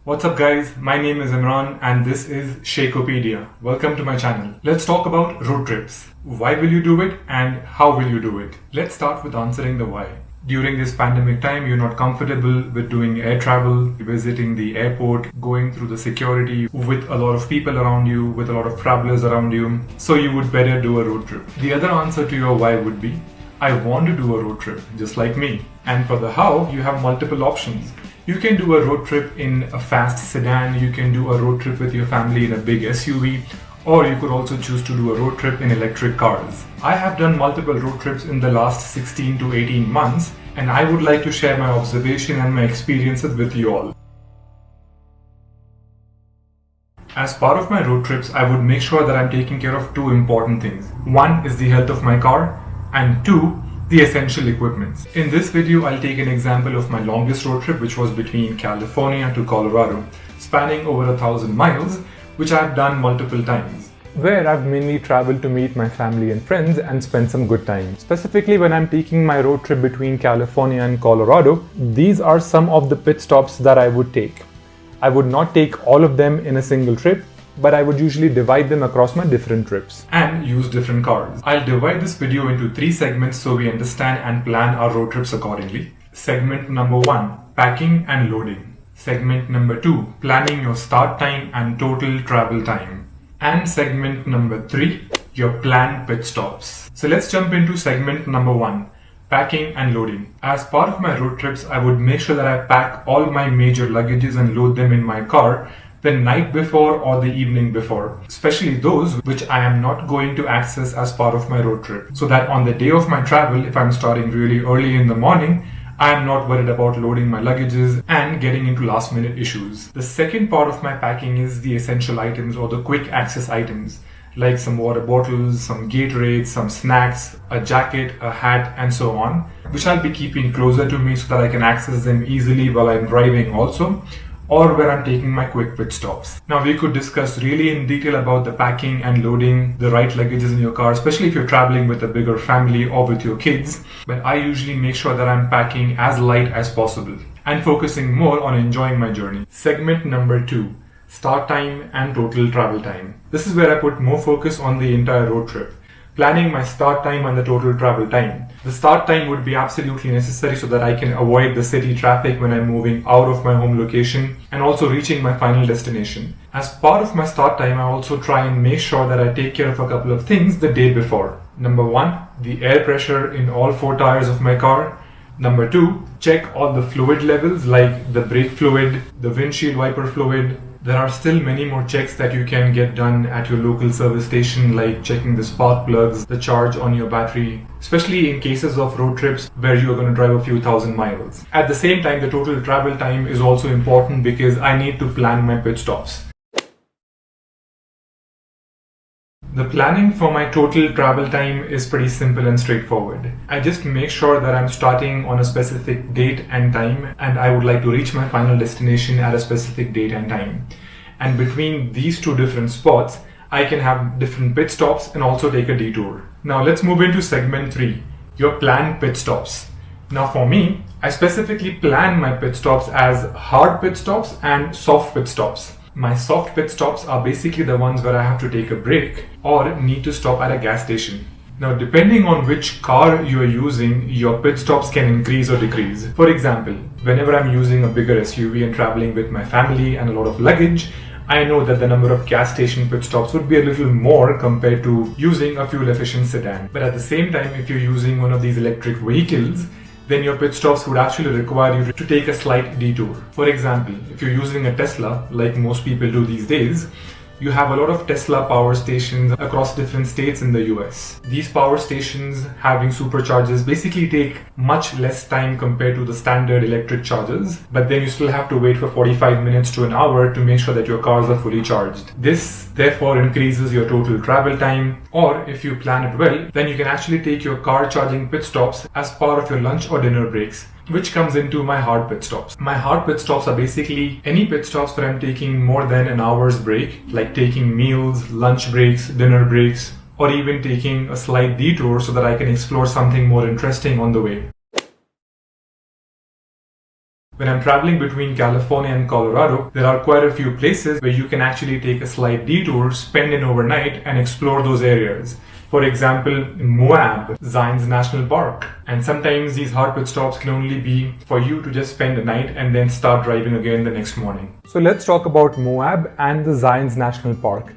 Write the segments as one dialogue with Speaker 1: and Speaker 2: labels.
Speaker 1: What's up guys, my name is Imran and this is SHAIKHOPEDIA. Welcome to my channel. Let's talk about road trips. Why will you do it and how will you do it? Let's start with answering the why. During this pandemic time, you're not comfortable with doing air travel, visiting the airport, going through the security with a lot of people around you, with a lot of travelers around you. So you would better do a road trip. The other answer to your why would be, I want to do a road trip, just like me. And for the how, you have multiple options. You can do a road trip in a fast sedan, you can do a road trip with your family in a big SUV, or you could also choose to do a road trip in electric cars. I have done multiple road trips in the last 16 to 18 months, and I would like to share my observation and my experiences with you all. As part of my road trips, I would make sure that I'm taking care of two important things. One is the health of my car, and two, the essential equipments. In this video, I'll take an example of my longest road trip, which was between California to Colorado, spanning over 1,000 miles, which I've done multiple times, where I've mainly traveled to meet my family and friends and spend some good time. Specifically, when I'm taking my road trip between California and Colorado, these are some of the pit stops that I would take. I would not take all of them in a single trip, but I would usually divide them across my different trips and use different cars. I'll divide this video into 3 segments so we understand and plan our road trips accordingly. Segment number 1, packing and loading. Segment number 2, planning your start time and total travel time. And segment number 3, your planned pit stops. So let's jump into segment number 1, packing and loading. As part of my road trips, I would make sure that I pack all my major luggages and load them in my car the night before or the evening before, especially those which I am not going to access as part of my road trip, so that on the day of my travel, if I'm starting really early in the morning, I am not worried about loading my luggages and getting into last minute issues. The second part of my packing is the essential items or the quick access items, like some water bottles, some Gatorade, some snacks, a jacket, a hat, and so on, which I'll be keeping closer to me so that I can access them easily while I'm driving also, or where I'm taking my quick pit stops. Now we could discuss really in detail about the packing and loading the right luggages in your car, especially if you're traveling with a bigger family or with your kids, but I usually make sure that I'm packing as light as possible and focusing more on enjoying my journey. Segment number 2, start time and total travel time. This is where I put more focus on the entire road trip, planning my start time and the total travel time. The start time would be absolutely necessary so that I can avoid the city traffic when I'm moving out of my home location and also reaching my final destination. As part of my start time, I also try and make sure that I take care of a couple of things the day before. Number 1, the air pressure in all 4 tires of my car. Number 2, check all the fluid levels like the brake fluid, the windshield wiper fluid. There are still many more checks that you can get done at your local service station, like checking the spark plugs, the charge on your battery, especially in cases of road trips where you are going to drive a few thousand miles. At the same time, the total travel time is also important because I need to plan my pit stops. The planning for my total travel time is pretty simple and straightforward. I just make sure that I'm starting on a specific date and time, and I would like to reach my final destination at a specific date and time. And between these 2 different spots, I can have different pit stops and also take a detour. Now let's move into segment 3, your planned pit stops. Now for me, I specifically plan my pit stops as hard pit stops and soft pit stops. My soft pit stops are basically the ones where I have to take a break or need to stop at a gas station. Now, depending on which car you are using, your pit stops can increase or decrease. For example, whenever I'm using a bigger SUV and traveling with my family and a lot of luggage, I know that the number of gas station pit stops would be a little more compared to using a fuel efficient sedan. But at the same time, if you're using one of these electric vehicles, then your pit stops would actually require you to take a slight detour. For example, if you're using a Tesla, like most people do these days, you have a lot of Tesla power stations across different states in the US. These power stations having superchargers basically take much less time compared to the standard electric chargers, but then you still have to wait for 45 minutes to an hour to make sure that your cars are fully charged. This therefore increases your total travel time, or if you plan it well, then you can actually take your car charging pit stops as part of your lunch or dinner breaks, which comes into my hard pit stops. My hard pit stops are basically any pit stops where I'm taking more than an hour's break, like taking meals, lunch breaks, dinner breaks, or even taking a slight detour so that I can explore something more interesting on the way. When I'm traveling between California and Colorado, there are quite a few places where you can actually take a slight detour, spend an overnight, and explore those areas. For example, in Moab, Zions National Park. And sometimes these hard pit stops can only be for you to just spend a night and then start driving again the next morning. So let's talk about Moab and the Zions National Park.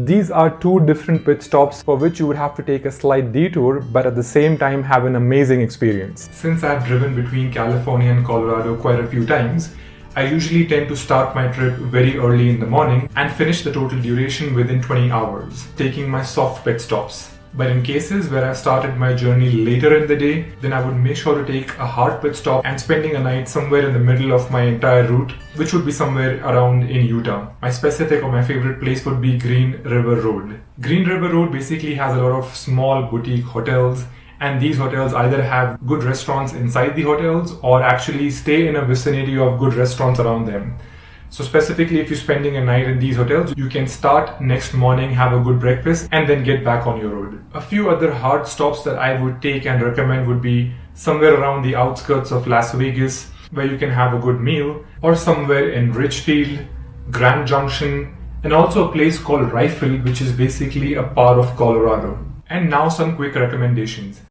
Speaker 1: These are two different pit stops for which you would have to take a slight detour, but at the same time have an amazing experience. Since I've driven between California and Colorado quite a few times, I usually tend to start my trip very early in the morning and finish the total duration within 20 hours, taking my soft pit stops. But in cases where I've started my journey later in the day, then I would make sure to take a hard pit stop and spending a night somewhere in the middle of my entire route, which would be somewhere around in Utah. My specific or my favorite place would be Green River Road. Green River Road basically has a lot of small boutique hotels, and these hotels either have good restaurants inside the hotels or actually stay in a vicinity of good restaurants around them. So specifically, if you're spending a night in these hotels, you can start next morning, have a good breakfast, and then get back on your road. A few other hard stops that I would take and recommend would be somewhere around the outskirts of Las Vegas, where you can have a good meal, or somewhere in Ridgefield, Grand Junction, and also a place called Rifle, which is basically a part of Colorado. And now some quick recommendations.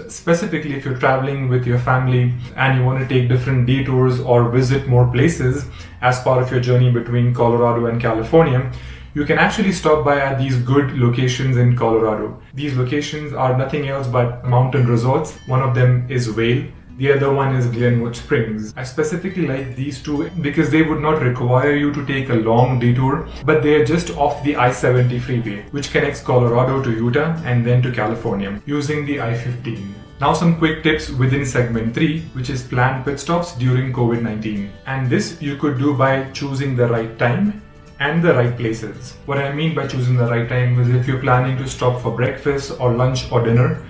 Speaker 1: Specifically, if you're traveling with your family and you want to take different detours or visit more places as part of your journey between Colorado and California, you can actually stop by at these good locations in Colorado. These locations are nothing else but mountain resorts. One of them is Vail. The other one is Glenwood Springs. I specifically like these two because they would not require you to take a long detour, but they are just off the I-70 freeway, which connects Colorado to Utah and then to California using the I-15. Now some quick tips within segment 3, which is planned pit stops during COVID-19. And this you could do by choosing the right time and the right places. What I mean by choosing the right time is if you're planning to stop for breakfast or lunch or dinner,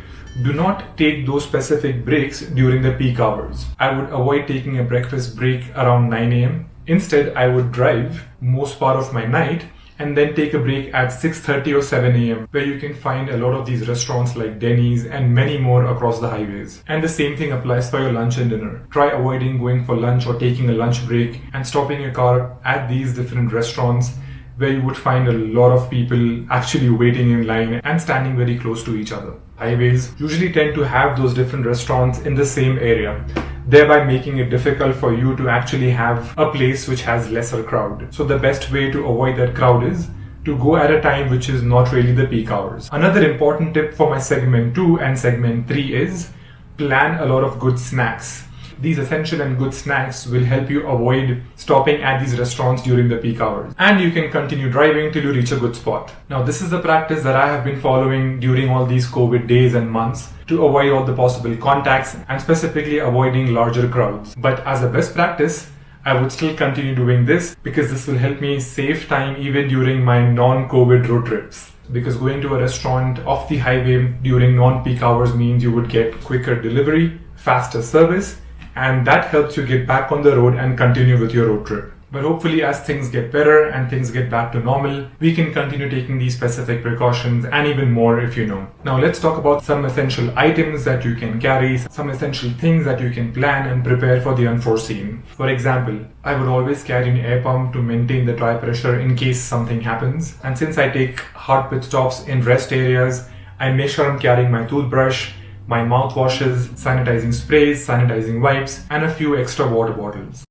Speaker 1: do not take those specific breaks during the peak hours. I would avoid taking a breakfast break around 9 a.m. Instead, I would drive most part of my night and then take a break at 6:30 or 7 a.m. where you can find a lot of these restaurants like Denny's and many more across the highways. And the same thing applies for your lunch and dinner. Try avoiding going for lunch or taking a lunch break and stopping your car at these different restaurants where you would find a lot of people actually waiting in line and standing very close to each other. Highways usually tend to have those different restaurants in the same area, thereby making it difficult for you to actually have a place which has lesser crowd. So the best way to avoid that crowd is to go at a time which is not really the peak hours. Another important tip for my segment 2 and segment 3 is plan a lot of good snacks. These essential and good snacks will help you avoid stopping at these restaurants during the peak hours. And you can continue driving till you reach a good spot. Now, this is the practice that I have been following during all these COVID days and months to avoid all the possible contacts and specifically avoiding larger crowds. But as a best practice, I would still continue doing this because this will help me save time even during my non-COVID road trips. Because going to a restaurant off the highway during non-peak hours means you would get quicker delivery, faster service, and that helps you get back on the road and continue with your road trip. But hopefully as things get better and things get back to normal, we can continue taking these specific precautions and even more if you know. Now let's talk about some essential items that you can carry, some essential things that you can plan and prepare for the unforeseen. For example, I would always carry an air pump to maintain the tire pressure in case something happens. And since I take hard pit stops in rest areas, I make sure I'm carrying my toothbrush, my mouthwashes, sanitizing sprays, sanitizing wipes, and a few extra water bottles.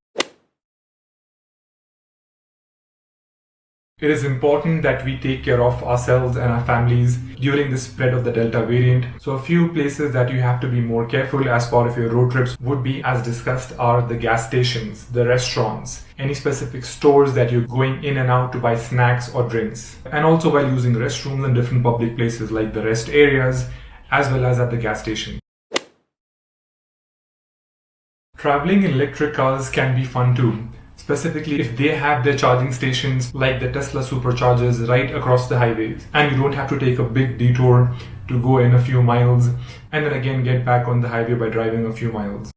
Speaker 1: It is important that we take care of ourselves and our families during the spread of the Delta variant. So a few places that you have to be more careful as part of your road trips would be, as discussed, are the gas stations, the restaurants, any specific stores that you're going in and out to buy snacks or drinks. And also while using restrooms in different public places like the rest areas, as well as at the gas station. Traveling in electric cars can be fun too, specifically if they have their charging stations like the Tesla superchargers right across the highways, and you don't have to take a big detour to go in a few miles and then again get back on the highway by driving a few miles.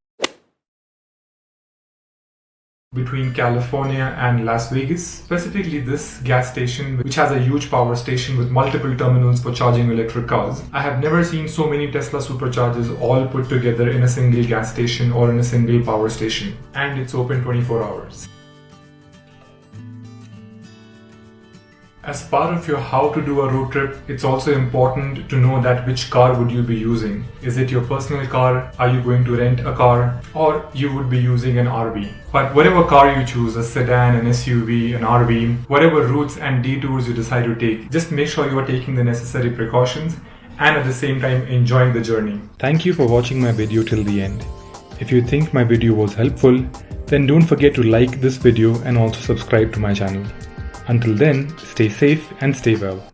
Speaker 1: between California and Las Vegas. Specifically this gas station, which has a huge power station with multiple terminals for charging electric cars. I have never seen so many Tesla superchargers all put together in a single gas station or in a single power station. And it's open 24 hours. As part of your how to do a road trip, it's also important to know that which car would you be using. Is it your personal car? Are you going to rent a car? Or you would be using an RV. But whatever car you choose, a sedan, an SUV, an RV, whatever routes and detours you decide to take, just make sure you are taking the necessary precautions and at the same time enjoying the journey. Thank you for watching my video till the end. If you think my video was helpful, then don't forget to like this video and also subscribe to my channel. Until then, stay safe and stay well.